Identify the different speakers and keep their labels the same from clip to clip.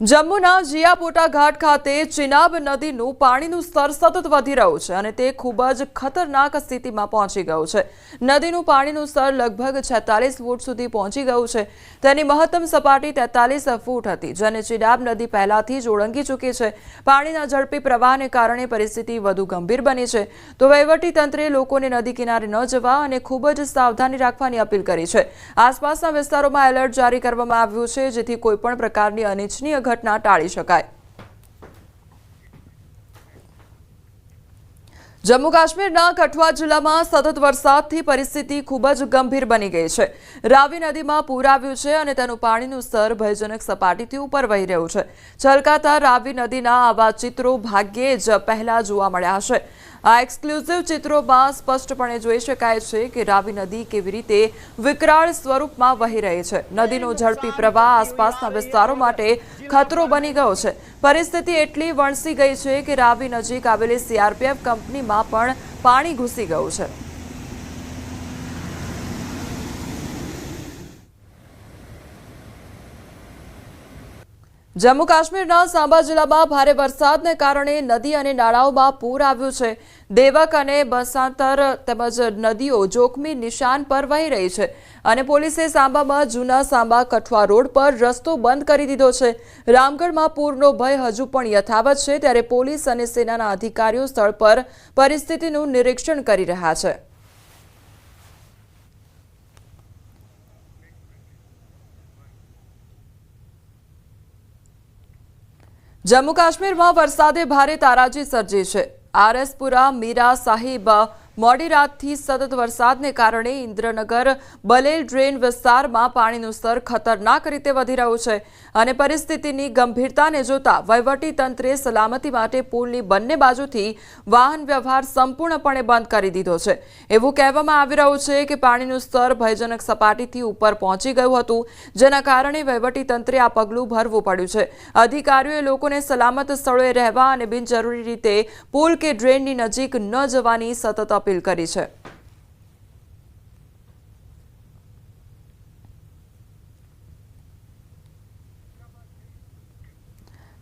Speaker 1: જમ્મુના જિયાપોટા ઘાટ ખાતે ચિનાબ નદીનું પાણીનું સ્તર સતત વધી રહ્યું છે અને તે ખૂબ જ ખતરનાક સ્થિતિમાં પહોંચી ગયું છે। નદીનું પાણીનું સ્તર લગભગ 46 ફૂટ સુધી પહોંચી ગયું છે। તેની મહત્તમ સપાટી 43 ફૂટ હતી, જેને ચિનાબ નદી પહેલાથી જ ઓળંગી ચૂકી છે। પાણીના ઝડપી પ્રવાહને કારણે પરિસ્થિતિ વધુ ગંભીર બની છે, તો વહીવટીતંત્રે લોકોને નદી કિનારે ન જવા અને ખૂબ જ સાવધાની રાખવાની અપીલ કરી છે। આસપાસના વિસ્તારોમાં એલર્ટ જારી કરવામાં આવ્યું છે, જેથી કોઈપણ પ્રકારની અનિચ્છનીય ઘટના ટાળી શકાય। જમ્મુ કાશ્મીરના કઠુઆ જિલ્લામાં સતત વરસાદથી પરિસ્થિતિ ખૂબ જ ગંભીર બની ગઈ છે। રાવી નદીમાં પૂર આવ્યું છે અને તેનું પાણીનું સ્તર ભયજનક સપાટીથી ઉપર વહી રહ્યું છે। છલકાતા રાવી નદીના આવા ચિત્રો ભાગ્યે જ પહેલા જોવા મળ્યા હશે। આ એક્સક્લુઝિવ ચિત્રોમાં સ્પષ્ટપણે જોઈ શકાય છે કે રાવી નદી કેવી રીતે વિકરાળ સ્વરૂપમાં વહી રહી છે। નદીનો ઝડપી પ્રવાહ આસપાસના વિસ્તારો માટે ખતરો બની ગયો છે। પરિસ્થિતિ એટલી વણસી ગઈ છે કે રાવી નજીક આવેલી સીઆરપીએફ કંપનીમાં પણ પાણી ઘૂસી ગયું છે। જમ્મુ કાશ્મીરના સાંબા જિલ્લામાં ભારે વરસાદને કારણે નદી અને નાળાઓમાં પૂર આવ્યું છે। દેવક અને બસાંતર તેમજ નદીઓ જોખમી નિશાન પર વહી રહી છે અને પોલીસે સાંબામાં જૂના સાંબા કઠુઆ રોડ પર રસ્તો બંધ કરી દીધો છે। રામગઢમાં પૂરનો ભય હજુ પણ યથાવત છે, ત્યારે પોલીસ અને સેનાના અધિકારીઓ સ્થળ પર પરિસ્થિતિનું નિરીક્ષણ કરી રહ્યા છે। જમ્મુ કાશ્મીરમાં વરસાદે ભારે તારાજી સર્જી છે। આરએસપુરા, મીરા સાહિબ મોડી રાતથી સતત વરસાદને કારણે ઇન્દ્રનગર બલેલ ડ્રેન વિસ્તારમાં પાણીનું સ્તર ખતરનાક રીતે વધી રહ્યું છે અને પરિસ્થિતિની ગંભીરતાને જોતા વહીવટીતંત્રે સલામતી માટે પુલની બંને બાજુથી વાહન વ્યવહાર સંપૂર્ણપણે બંધ કરી દીધો છે। એવું કહેવામાં આવી રહ્યું છે કે પાણીનું સ્તર ભયજનક સપાટીથી ઉપર પહોંચી ગયું હતું, જેના કારણે વહીવટીતંત્રે આ પગલું ભરવું પડ્યું છે। અધિકારીઓએ લોકોને સલામત સ્થળોએ રહેવા અને બિનજરૂરી રીતે પુલ કે ડ્રેનની નજીક ન જવાની સતત અપીલ કરી છે।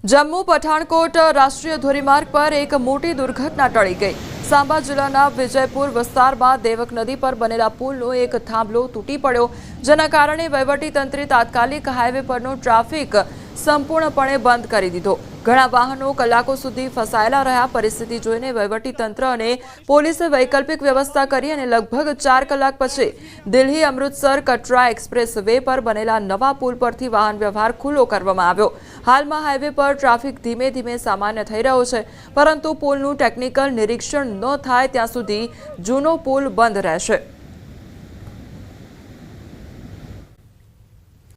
Speaker 1: જમ્મુ પઠાણકોટ રાષ્ટ્રીય ધોરીમાર્ગ પર એક મોટી દુર્ઘટના ટળી ગઈ। સાંબા જિલ્લાના વિજયપુર વિસ્તારમાં દેવક નદી પર બનેલા પુલનો એક થાંભલો તૂટી પડ્યો, જેના કારણે વહીવટીતંત્રે તાત્કાલિક હાઈવે પરનો ટ્રાફિક સંપૂર્ણપણે બંધ કરી દીધો। ઘણા વાહનો કલાકો સુધી ફસાયેલા રહ્યા। પરિસ્થિતિ જોઈને વહીવટીતંત્ર અને પોલીસે વૈકલ્પિક વ્યવસ્થા કરી અને લગભગ 4 કલાક પછી દિલ્હી અમૃતસર કટરા એક્સપ્રેસ વે પર બનેલા નવા પુલ પરથી વાહન વ્યવહાર ખુલ્લો કરવામાં આવ્યો। હાલમાં હાઈવે પર ટ્રાફિક ધીમે ધીમે સામાન્ય થઈ રહ્યો છે, પરંતુ પુલનું ટેકનિકલ નિરીક્ષણ ન થાય ત્યાં સુધી જૂનો પુલ બંધ રહેશે।